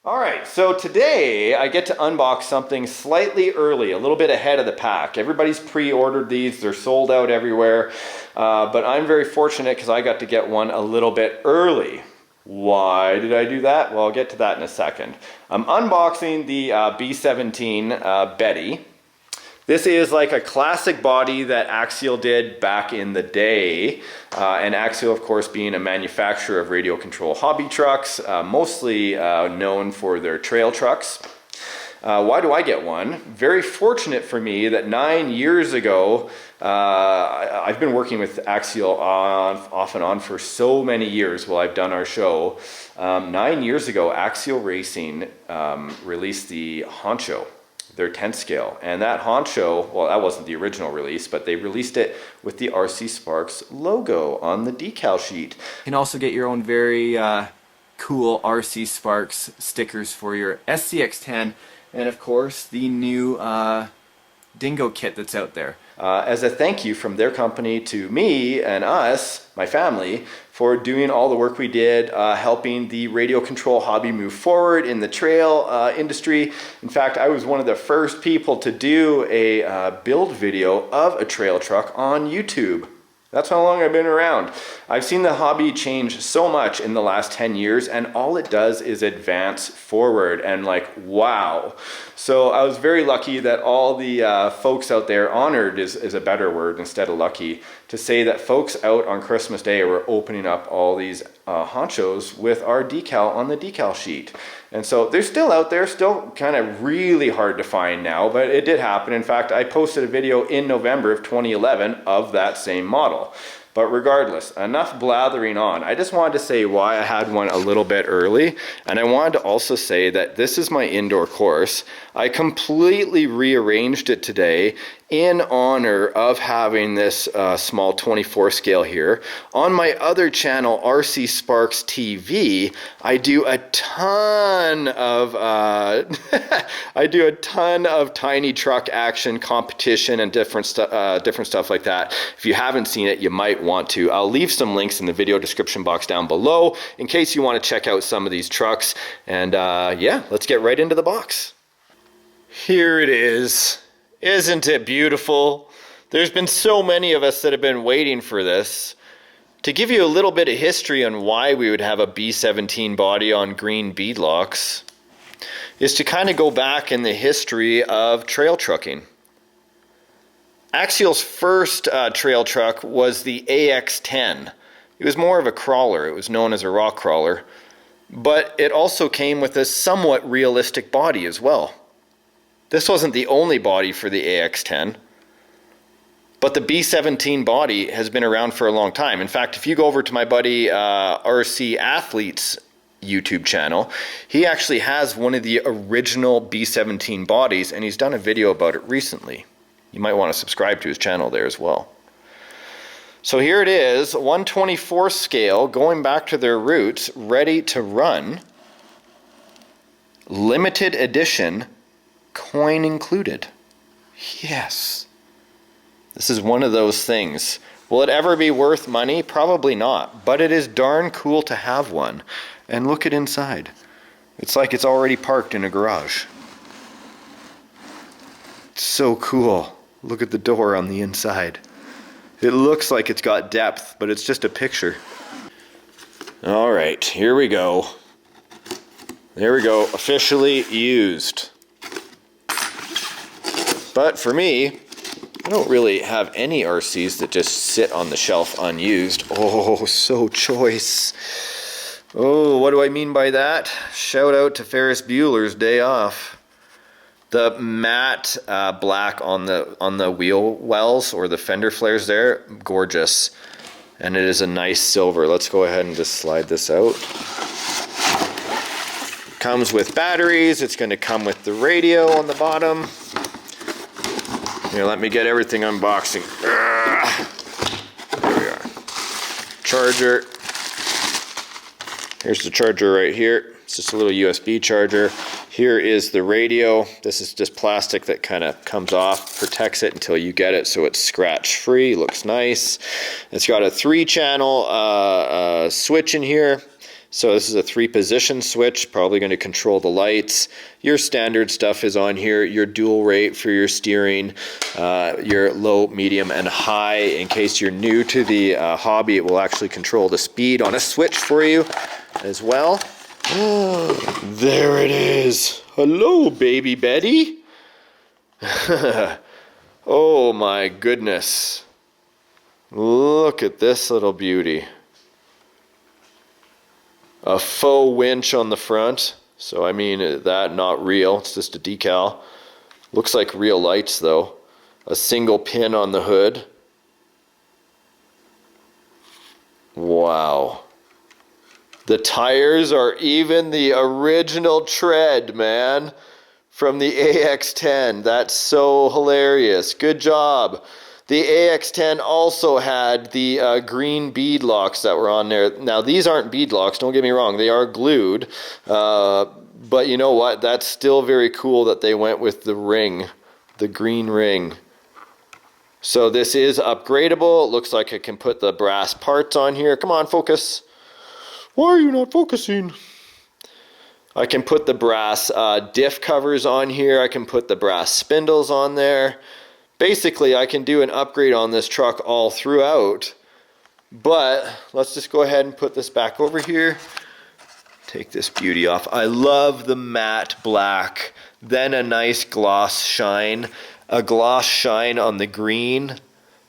All right, so today I get to unbox something slightly early, a little bit ahead of the pack. Everybody's pre-ordered these, they're sold out everywhere, but I'm very fortunate because I got to get one a little bit early. Why did I do that? Well, I'll get to that in a second. I'm unboxing the B-17 Betty. This is like a classic body that AXiAL did back in the day. And AXiAL, of course, being a manufacturer of radio control hobby trucks, mostly known for their trail trucks. Why do I get one? Very fortunate for me that 9 years ago, I've been working with AXiAL off and on for so many years while I've done our show. 9 years ago, AXiAL Racing released the Honcho, their 10th scale, and that Honcho, well, that wasn't the original release, but they released it with the RCSparks logo on the decal sheet. You can also get your own very cool RCSparks stickers for your SCX10, and of course the new Dingo kit that's out there. As a thank you from their company to me and us, my family, for doing all the work we did, helping the radio control hobby move forward in the trail industry. In fact, I was one of the first people to do a build video of a trail truck on YouTube. That's how long I've been around. I've seen the hobby change so much in the last 10 years, and all it does is advance forward, and like, wow. So I was very lucky that all the folks out there, honored is a better word instead of lucky, to say that folks out on Christmas Day were opening up all these honchos with our decal on the decal sheet. And so they're still out there, still kind of really hard to find now, but it did happen. In fact, I posted a video in November of 2011 of that same model. But regardless, enough blathering on. I just wanted to say why I had one a little bit early, and I wanted to also say that this is my indoor course. I completely rearranged it today in honor of having this small 24 scale here. On my other channel, RCSparks TV, I do a ton of tiny truck action competition and different stuff like that. If you haven't seen it, you might want to. I'll leave some links in the video description box down below in case you want to check out some of these trucks. And yeah, let's get right into the box. Here it is. Isn't it beautiful? There's been so many of us that have been waiting for this. To give you a little bit of history on why we would have a B-17 body on green beadlocks is to kind of go back in the history of trail trucking. AXiAL's first trail truck was the AX10. It was more of a crawler. It was known as a rock crawler, but it also came with a somewhat realistic body as well. This wasn't the only body for the AX10, but the B-17 body has been around for a long time. In fact, if you go over to my buddy RC Athlete's YouTube channel, he actually has one of the original B-17 bodies, and he's done a video about it recently. You might want to subscribe to his channel there as well. So here it is, 1/24 scale, going back to their roots, ready to run. Limited edition, coin included. Yes. This is one of those things. Will it ever be worth money? Probably not, but it is darn cool to have one. And look at inside. It's like it's already parked in a garage. It's so cool. Look at the door on the inside. It looks like it's got depth, but it's just a picture. All right, here we go. There we go, officially used. But for me, I don't really have any RCs that just sit on the shelf unused. Oh, so choice. Oh, what do I mean by that? Shout out to Ferris Bueller's Day Off. The matte black on the wheel wells or the fender flares there, gorgeous. And it is a nice silver. Let's go ahead and just slide this out. Comes with batteries. It's going to come with the radio on the bottom. Here, let me get everything unboxing. There we are. Charger. Here's the charger right here. It's just a little USB charger. Here is the radio. This is just plastic that kind of comes off, protects it until you get it so it's scratch free. Looks nice. It's got a 3-channel switch in here. So this is a 3-position switch, probably going to control the lights. Your standard stuff is on here, your dual rate for your steering, your low, medium, and high. In case you're new to the hobby, it will actually control the speed on a switch for you as well. There it is. Hello, baby Betty. Oh my goodness. Look at this little beauty. A faux winch on the front. So I mean, that not real, it's just a decal. Looks like real lights though. A single pin on the hood. Wow. The tires are even the original tread, man, from the AX10. That's so hilarious. Good job. The AX10 also had the green bead locks that were on there. Now, these aren't bead locks, don't get me wrong. They are glued. But you know what? That's still very cool that they went with the ring, the green ring. So this is upgradable. It looks like I can put the brass parts on here. Come on, focus. Why are you not focusing? I can put the brass diff covers on here. I can put the brass spindles on there. Basically, I can do an upgrade on this truck all throughout. But let's just go ahead and put this back over here. Take this beauty off. I love the matte black. Then a nice gloss shine. A gloss shine on the green.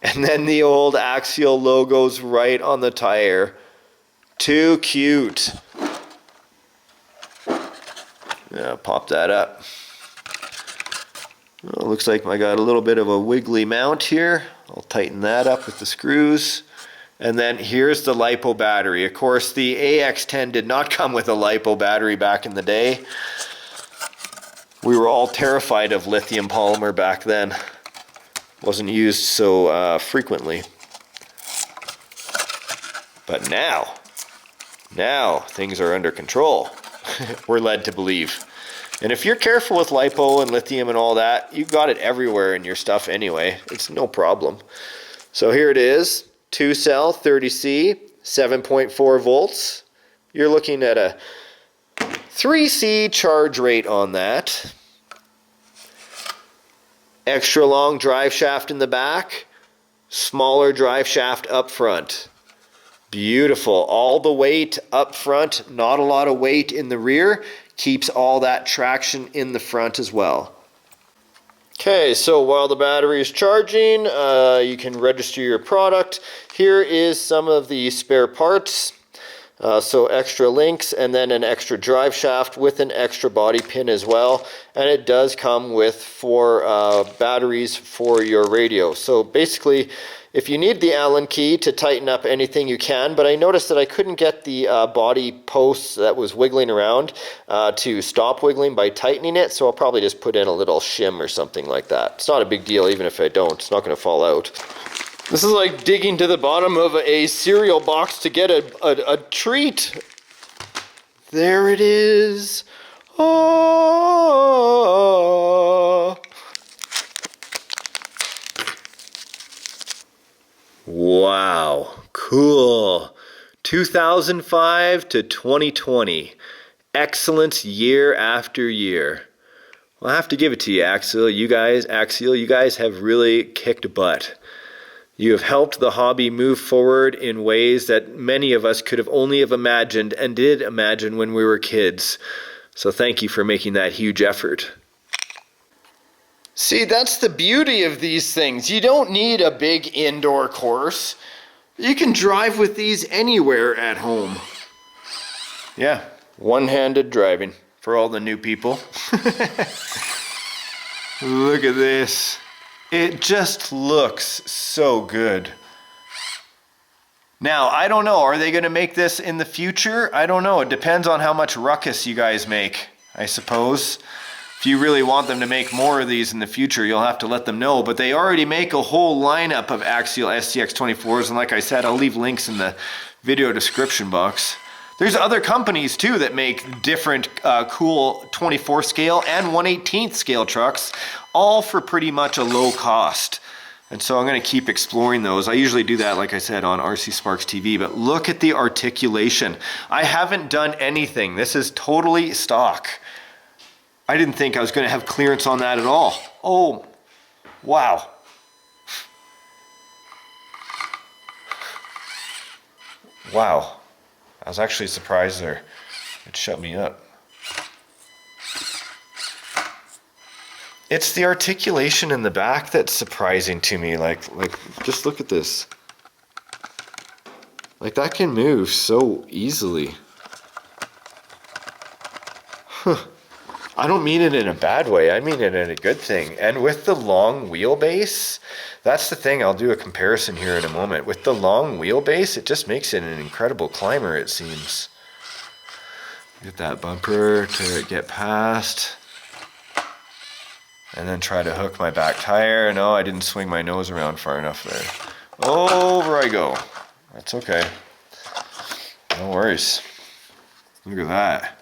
And then the old AXiAL logos right on the tire. Too cute. Yeah, pop that up. Well, looks like I got a little bit of a wiggly mount here. I'll tighten that up with the screws. And then here's the LiPo battery. Of course, the AX10 did not come with a LiPo battery back in the day. We were all terrified of lithium polymer back then. Wasn't used so frequently. But now things are under control. We're led to believe. And if you're careful with LiPo and lithium and all that, you've got it everywhere in your stuff anyway. It's no problem. So here it is, 2-cell 30C, 7.4 volts. You're looking at a 3C charge rate on that. Extra long drive shaft in the back, smaller drive shaft up front. Beautiful. All the weight up front, not a lot of weight in the rear. Keeps all that traction in the front as well. Okay, so while the battery is charging, you can register your product. Here is some of the spare parts. So extra links and then an extra drive shaft with an extra body pin as well. And it does come with 4 batteries for your radio. So basically, if you need the Allen key to tighten up anything, you can, but I noticed that I couldn't get the body post that was wiggling around to stop wiggling by tightening it, so I'll probably just put in a little shim or something like that. It's not a big deal even if I don't. It's not going to fall out. This is like digging to the bottom of a cereal box to get a treat. There it is. Oh. Wow, cool. 2005 to 2020. Excellence year after year. Well, I have to give it to you, AXiAL. You guys have really kicked butt. You have helped the hobby move forward in ways that many of us could have only have imagined and did imagine when we were kids. So thank you for making that huge effort. See, that's the beauty of these things. You don't need a big indoor course. You can drive with these anywhere at home. Yeah, one-handed driving for all the new people. Look at this. It just looks so good. Now, I don't know. Are they going to make this in the future? I don't know. It depends on how much ruckus you guys make, I suppose. If you really want them to make more of these in the future, you'll have to let them know. But they already make a whole lineup of AXiAL SCX24s. And like I said, I'll leave links in the video description box. There's other companies too that make different cool 24 scale and 1/18 scale trucks, all for pretty much a low cost. And so I'm going to keep exploring those. I usually do that, like I said, on RCSparks TV, but look at the articulation. I haven't done anything. This is totally stock. I didn't think I was going to have clearance on that at all. Oh, wow. Wow. I was actually surprised there. It shut me up. It's the articulation in the back that's surprising to me. Like just look at this. Like that can move so easily. Huh. I don't mean it in a bad way. I mean it in a good thing. And with the long wheelbase, that's the thing. I'll do a comparison here in a moment. With the long wheelbase, it just makes it an incredible climber, it seems. Get that bumper to get past. And then try to hook my back tire. No, I didn't swing my nose around far enough there. Over I go. That's okay. No worries. Look at that.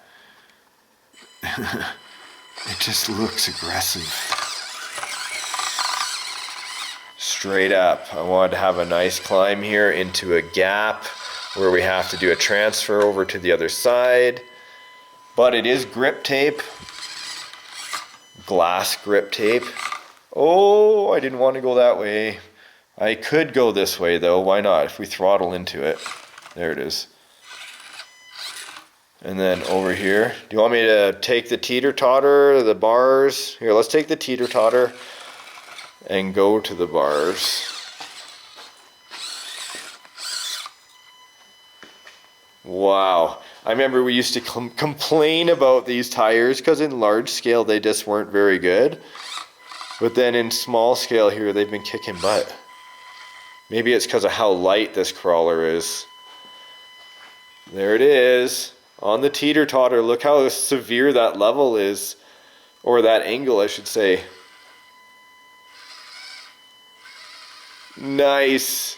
It just looks aggressive. Straight up. I wanted to have a nice climb here into a gap where we have to do a transfer over to the other side. But it is grip tape. Glass grip tape. Oh, I didn't want to go that way. I could go this way though. Why not? If we throttle into it. There it is. And then over here. Do you want me to take the teeter-totter, the bars? Here, let's take the teeter-totter and go to the bars. Wow. I remember we used to complain about these tires because in large scale they just weren't very good. But then in small scale here they've been kicking butt. Maybe it's because of how light this crawler is. There it is. On the teeter-totter, look how severe that level is. Or that angle, I should say. Nice.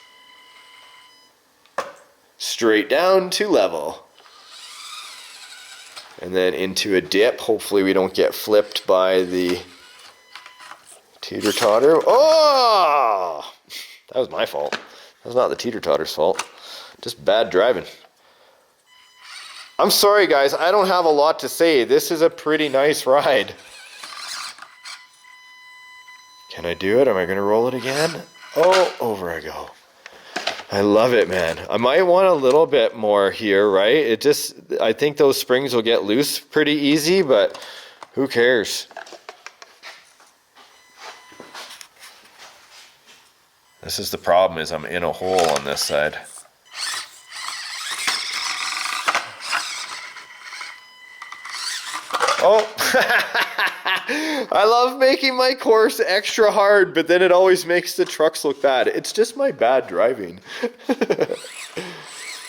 Straight down to level. And then into a dip. Hopefully we don't get flipped by the teeter-totter. Oh! That was my fault. That was not the teeter-totter's fault. Just bad driving. I'm sorry guys, I don't have a lot to say. This is a pretty nice ride. Can I do it? Am I going to roll it again? Oh, over I go. I love it, man. I might want a little bit more here, right? It just, I think those springs will get loose pretty easy, but who cares? This is the problem, is I'm in a hole on this side. Oh, I love making my course extra hard, but then it always makes the trucks look bad. It's just my bad driving.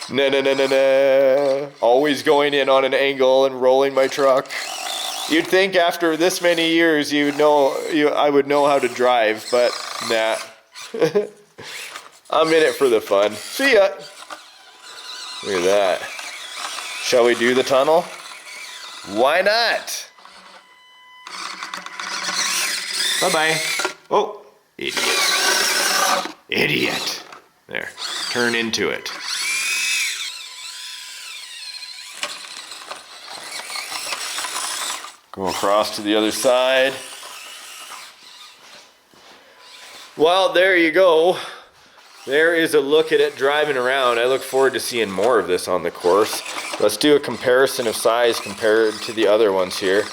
No. Always going in on an angle and rolling my truck. You'd think after this many years you would know, I would know how to drive, but nah. I'm in it for the fun. See ya. Look at that. Shall we do the tunnel? Why not? Bye-bye. Oh, idiot. Idiot. There. Turn into it. Go across to the other side. Well, there you go. There is a look at it driving around. I look forward to seeing more of this on the course. Let's do a comparison of size compared to the other ones here.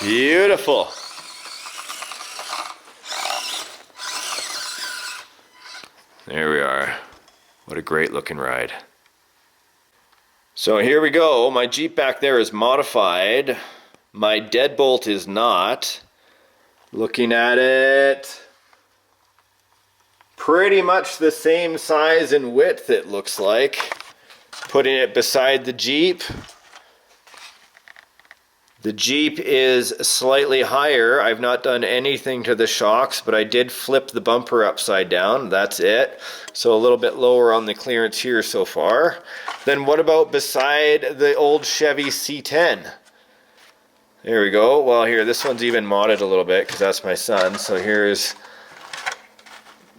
Beautiful. There we are. What a great looking ride. So here we go. My Jeep back there is modified. My deadbolt is not. Looking at it, pretty much the same size and width it looks like. Putting it beside the Jeep. The Jeep is slightly higher. I've not done anything to the shocks, but I did flip the bumper upside down. That's it. So a little bit lower on the clearance here so far. Then what about beside the old Chevy C10? There we go. Well, here, this one's even modded a little bit because that's my son. So here's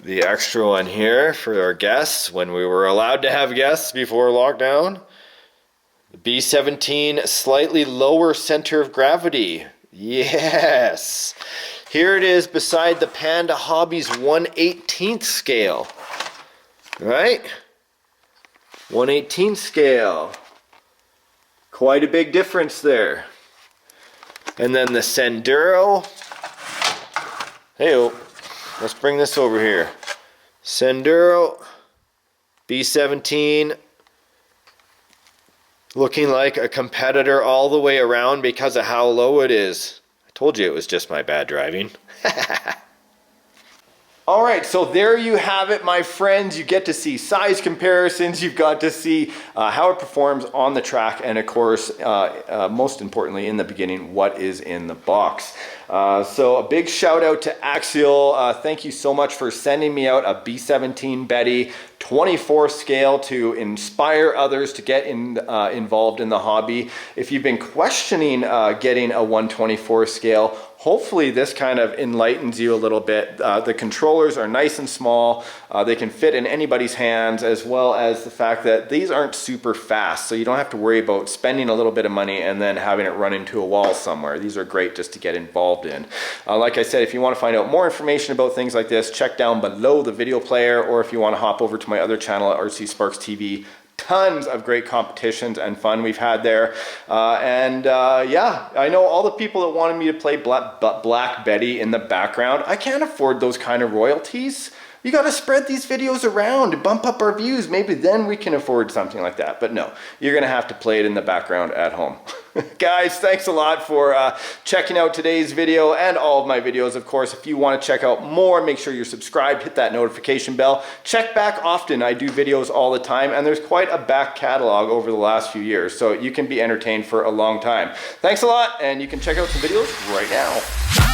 The extra one here for our guests when we were allowed to have guests before lockdown. The B-17 slightly lower center of gravity. Yes! Here it is beside the Panda Hobbies 1/18th scale. Right? 1/18th scale. Quite a big difference there. And then the Senduro. Hey-oh. Let's bring this over here. Senduro B-17, looking like a competitor all the way around because of how low it is. I told you it was just my bad driving. Alright, so there you have it, my friends. You get to see size comparisons, you've got to see how it performs on the track, and of course, most importantly in the beginning, what is in the box. So a big shout out to AXiAL. Thank you so much for sending me out a B-17 Betty 24 scale to inspire others to get involved in the hobby. If you've been questioning getting a 1/24 scale, hopefully this kind of enlightens you a little bit. The controllers are nice and small. They can fit in anybody's hands, as well as the fact that these aren't super fast, so you don't have to worry about spending a little bit of money and then having it run into a wall somewhere. These are great just to get involved in. Like I said, if you want to find out more information about things like this, check down below the video player, or if you want to hop over to my other channel at RCSparks TV. Tons of great competitions and fun we've had there. Yeah, I know all the people that wanted me to play Black Betty in the background. I can't afford those kind of royalties. You got to spread these videos around and bump up our views. Maybe then we can afford something like that. But no, you're going to have to play it in the background at home. Guys, thanks a lot for checking out today's video and all of my videos. Of course, if you want to check out more, make sure you're subscribed, hit that notification bell. Check back often. I do videos all the time, and there's quite a back catalog over the last few years, so you can be entertained for a long time. Thanks a lot, and you can check out some videos right now.